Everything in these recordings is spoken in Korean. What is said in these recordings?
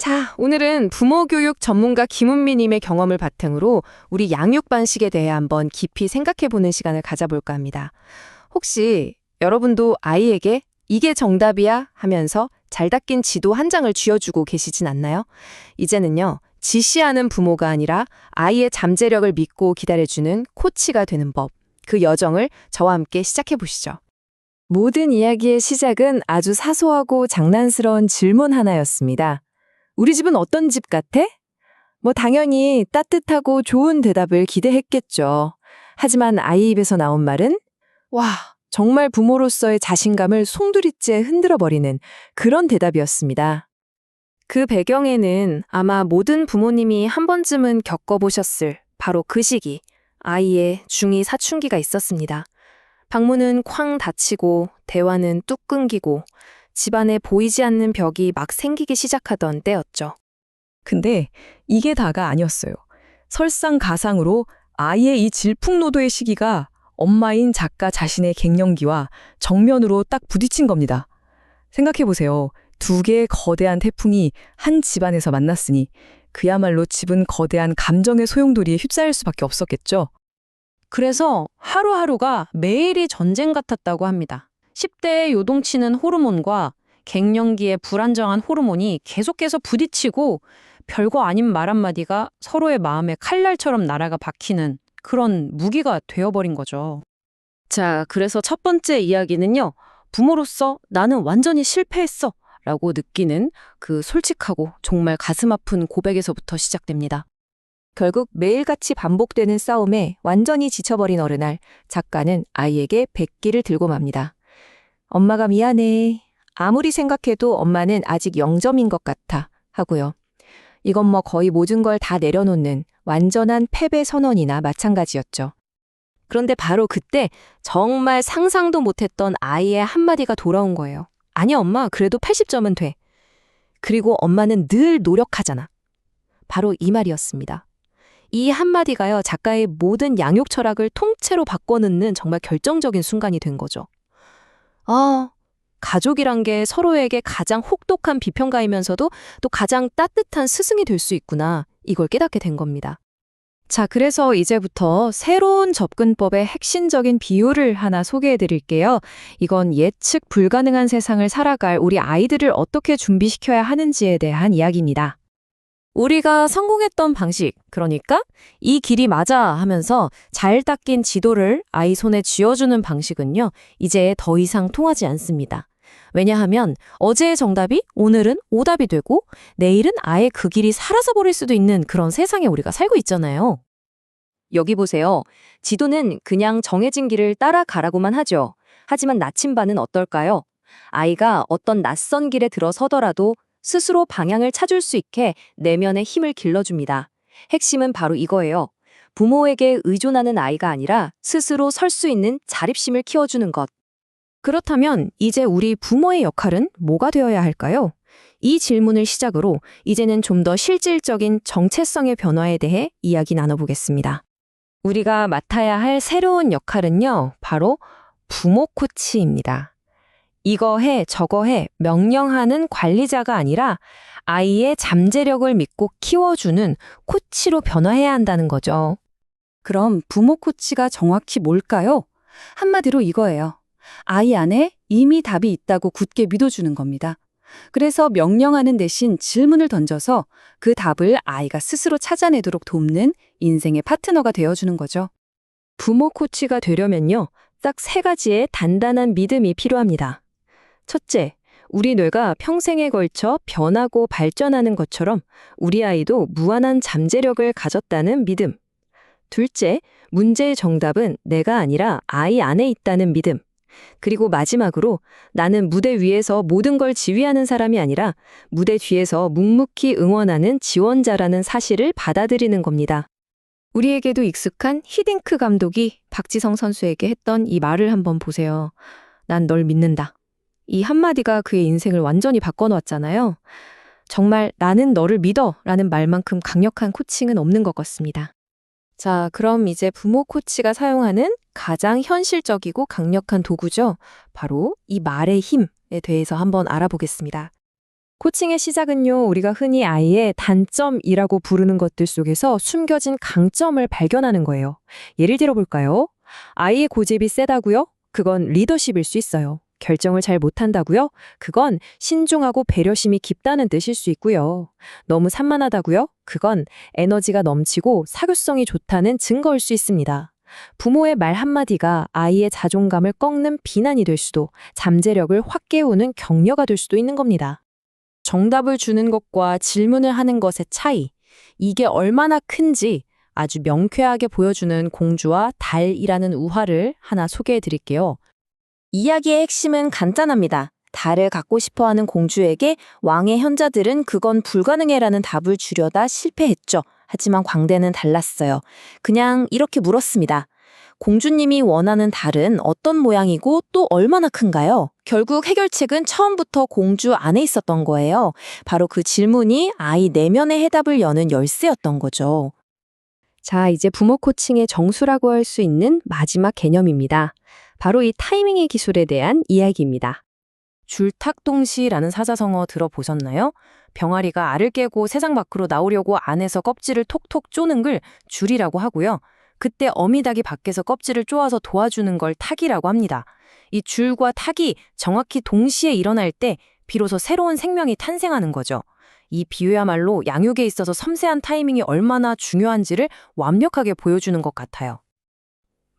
자, 오늘은 부모 교육 전문가 김은미님의 경험을 바탕으로 우리 양육 방식에 대해 한번 깊이 생각해보는 시간을 가져볼까 합니다. 혹시 여러분도 아이에게 이게 정답이야 하면서 잘 닦인 지도 한 장을 쥐어주고 계시진 않나요? 이제는요, 지시하는 부모가 아니라 아이의 잠재력을 믿고 기다려주는 코치가 되는 법, 그 여정을 저와 함께 시작해보시죠. 모든 이야기의 시작은 아주 사소하고 장난스러운 질문 하나였습니다. 우리 집은 어떤 집 같아? 당연히 따뜻하고 좋은 대답을 기대했겠죠. 하지만 아이 입에서 나온 말은 와, 정말 부모로서의 자신감을 송두리째 흔들어버리는 그런 대답이었습니다. 그 배경에는 아마 모든 부모님이 한 번쯤은 겪어보셨을 바로 그 시기, 아이의 중2 사춘기가 있었습니다. 방문은 쾅 닫히고 대화는 뚝 끊기고 집안에 보이지 않는 벽이 막 생기기 시작하던 때였죠. 근데 이게 다가 아니었어요. 설상가상으로 아이의 이 질풍노도의 시기가 엄마인 작가 자신의 갱년기와 정면으로 딱 부딪힌 겁니다. 생각해보세요. 두 개의 거대한 태풍이 한 집안에서 만났으니 그야말로 집은 거대한 감정의 소용돌이에 휩싸일 수밖에 없었겠죠. 그래서 하루하루가 매일이 전쟁 같았다고 합니다. 10대에 요동치는 호르몬과 갱년기의 불안정한 호르몬이 계속해서 부딪히고 별거 아닌 말 한마디가 서로의 마음에 칼날처럼 날아가 박히는 그런 무기가 되어버린 거죠. 자, 그래서 첫 번째 이야기는요. 부모로서 나는 완전히 실패했어 라고 느끼는 그 솔직하고 정말 가슴 아픈 고백에서부터 시작됩니다. 결국 매일같이 반복되는 싸움에 완전히 지쳐버린 어느 날 작가는 아이에게 백기를 들고 맙니다. 엄마가 미안해. 아무리 생각해도 엄마는 아직 0점인 것 같아 하고요. 이건 거의 모든 걸 다 내려놓는 완전한 패배 선언이나 마찬가지였죠. 그런데 바로 그때 정말 상상도 못했던 아이의 한마디가 돌아온 거예요. 아니 엄마, 그래도 80점은 돼. 그리고 엄마는 늘 노력하잖아. 바로 이 말이었습니다. 이 한마디가요, 작가의 모든 양육 철학을 통째로 바꿔놓는 정말 결정적인 순간이 된 거죠. 가족이란 게 서로에게 가장 혹독한 비평가이면서도 또 가장 따뜻한 스승이 될 수 있구나. 이걸 깨닫게 된 겁니다. 자, 그래서 이제부터 새로운 접근법의 핵심적인 비유를 하나 소개해 드릴게요. 이건 예측 불가능한 세상을 살아갈 우리 아이들을 어떻게 준비시켜야 하는지에 대한 이야기입니다. 우리가 성공했던 방식, 그러니까 이 길이 맞아 하면서 잘 닦인 지도를 아이 손에 쥐어주는 방식은요, 이제 더 이상 통하지 않습니다. 왜냐하면 어제의 정답이 오늘은 오답이 되고 내일은 아예 그 길이 사라져 버릴 수도 있는 그런 세상에 우리가 살고 있잖아요. 여기 보세요. 지도는 그냥 정해진 길을 따라가라고만 하죠. 하지만 나침반은 어떨까요? 아이가 어떤 낯선 길에 들어서더라도 스스로 방향을 찾을 수 있게 내면의 힘을 길러줍니다. 핵심은 바로 이거예요. 부모에게 의존하는 아이가 아니라 스스로 설 수 있는 자립심을 키워주는 것. 그렇다면 이제 우리 부모의 역할은 뭐가 되어야 할까요? 이 질문을 시작으로 이제는 좀 더 실질적인 정체성의 변화에 대해 이야기 나눠보겠습니다. 우리가 맡아야 할 새로운 역할은요, 바로 부모 코치입니다. 이거 해, 저거 해, 명령하는 관리자가 아니라 아이의 잠재력을 믿고 키워주는 코치로 변화해야 한다는 거죠. 그럼 부모 코치가 정확히 뭘까요? 한마디로 이거예요. 아이 안에 이미 답이 있다고 굳게 믿어주는 겁니다. 그래서 명령하는 대신 질문을 던져서 그 답을 아이가 스스로 찾아내도록 돕는 인생의 파트너가 되어주는 거죠. 부모 코치가 되려면요, 딱 3가지의 단단한 믿음이 필요합니다. 첫째, 우리 뇌가 평생에 걸쳐 변하고 발전하는 것처럼 우리 아이도 무한한 잠재력을 가졌다는 믿음. 둘째, 문제의 정답은 내가 아니라 아이 안에 있다는 믿음. 그리고 마지막으로 나는 무대 위에서 모든 걸 지휘하는 사람이 아니라 무대 뒤에서 묵묵히 응원하는 지원자라는 사실을 받아들이는 겁니다. 우리에게도 익숙한 히딩크 감독이 박지성 선수에게 했던 이 말을 한번 보세요. 난 널 믿는다. 이 한마디가 그의 인생을 완전히 바꿔놓았잖아요. 정말 나는 너를 믿어 라는 말만큼 강력한 코칭은 없는 것 같습니다. 자, 그럼 이제 부모 코치가 사용하는 가장 현실적이고 강력한 도구죠. 바로 이 말의 힘에 대해서 한번 알아보겠습니다. 코칭의 시작은요, 우리가 흔히 아이의 단점이라고 부르는 것들 속에서 숨겨진 강점을 발견하는 거예요. 예를 들어볼까요? 아이의 고집이 세다고요? 그건 리더십일 수 있어요. 결정을 잘 못한다고요? 그건 신중하고 배려심이 깊다는 뜻일 수 있고요. 너무 산만하다고요? 그건 에너지가 넘치고 사교성이 좋다는 증거일 수 있습니다. 부모의 말 한마디가 아이의 자존감을 꺾는 비난이 될 수도, 잠재력을 확 깨우는 격려가 될 수도 있는 겁니다. 정답을 주는 것과 질문을 하는 것의 차이, 이게 얼마나 큰지 아주 명쾌하게 보여주는 공주와 달이라는 우화를 하나 소개해 드릴게요. 이야기의 핵심은 간단합니다. 달을 갖고 싶어하는 공주에게 왕의 현자들은 그건 불가능해라는 답을 주려다 실패했죠. 하지만 광대는 달랐어요. 그냥 이렇게 물었습니다. 공주님이 원하는 달은 어떤 모양이고 또 얼마나 큰가요? 결국 해결책은 처음부터 공주 안에 있었던 거예요. 바로 그 질문이 아이 내면의 해답을 여는 열쇠였던 거죠. 자, 이제 부모 코칭의 정수라고 할 수 있는 마지막 개념입니다. 바로 이 타이밍의 기술에 대한 이야기입니다. 줄탁동시라는 사자성어 들어보셨나요? 병아리가 알을 깨고 세상 밖으로 나오려고 안에서 껍질을 톡톡 쪼는 걸 줄이라고 하고요. 그때 어미닭이 밖에서 껍질을 쪼아서 도와주는 걸 탁이라고 합니다. 이 줄과 탁이 정확히 동시에 일어날 때 비로소 새로운 생명이 탄생하는 거죠. 이 비유야말로 양육에 있어서 섬세한 타이밍이 얼마나 중요한지를 완벽하게 보여주는 것 같아요.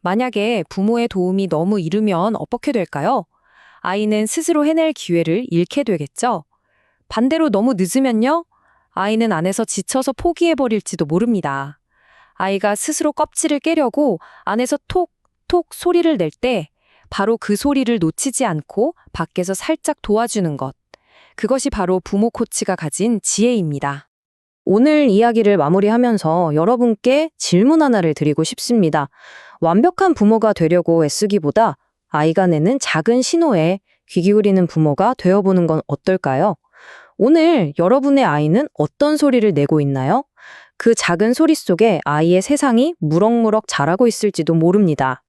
만약에 부모의 도움이 너무 이르면 어떻게 될까요? 아이는 스스로 해낼 기회를 잃게 되겠죠? 반대로 너무 늦으면요? 아이는 안에서 지쳐서 포기해버릴지도 모릅니다. 아이가 스스로 껍질을 깨려고 안에서 톡톡 소리를 낼 때 바로 그 소리를 놓치지 않고 밖에서 살짝 도와주는 것. 그것이 바로 부모 코치가 가진 지혜입니다. 오늘 이야기를 마무리하면서 여러분께 질문 하나를 드리고 싶습니다. 완벽한 부모가 되려고 애쓰기보다 아이가 내는 작은 신호에 귀 기울이는 부모가 되어보는 건 어떨까요? 오늘 여러분의 아이는 어떤 소리를 내고 있나요? 그 작은 소리 속에 아이의 세상이 무럭무럭 자라고 있을지도 모릅니다.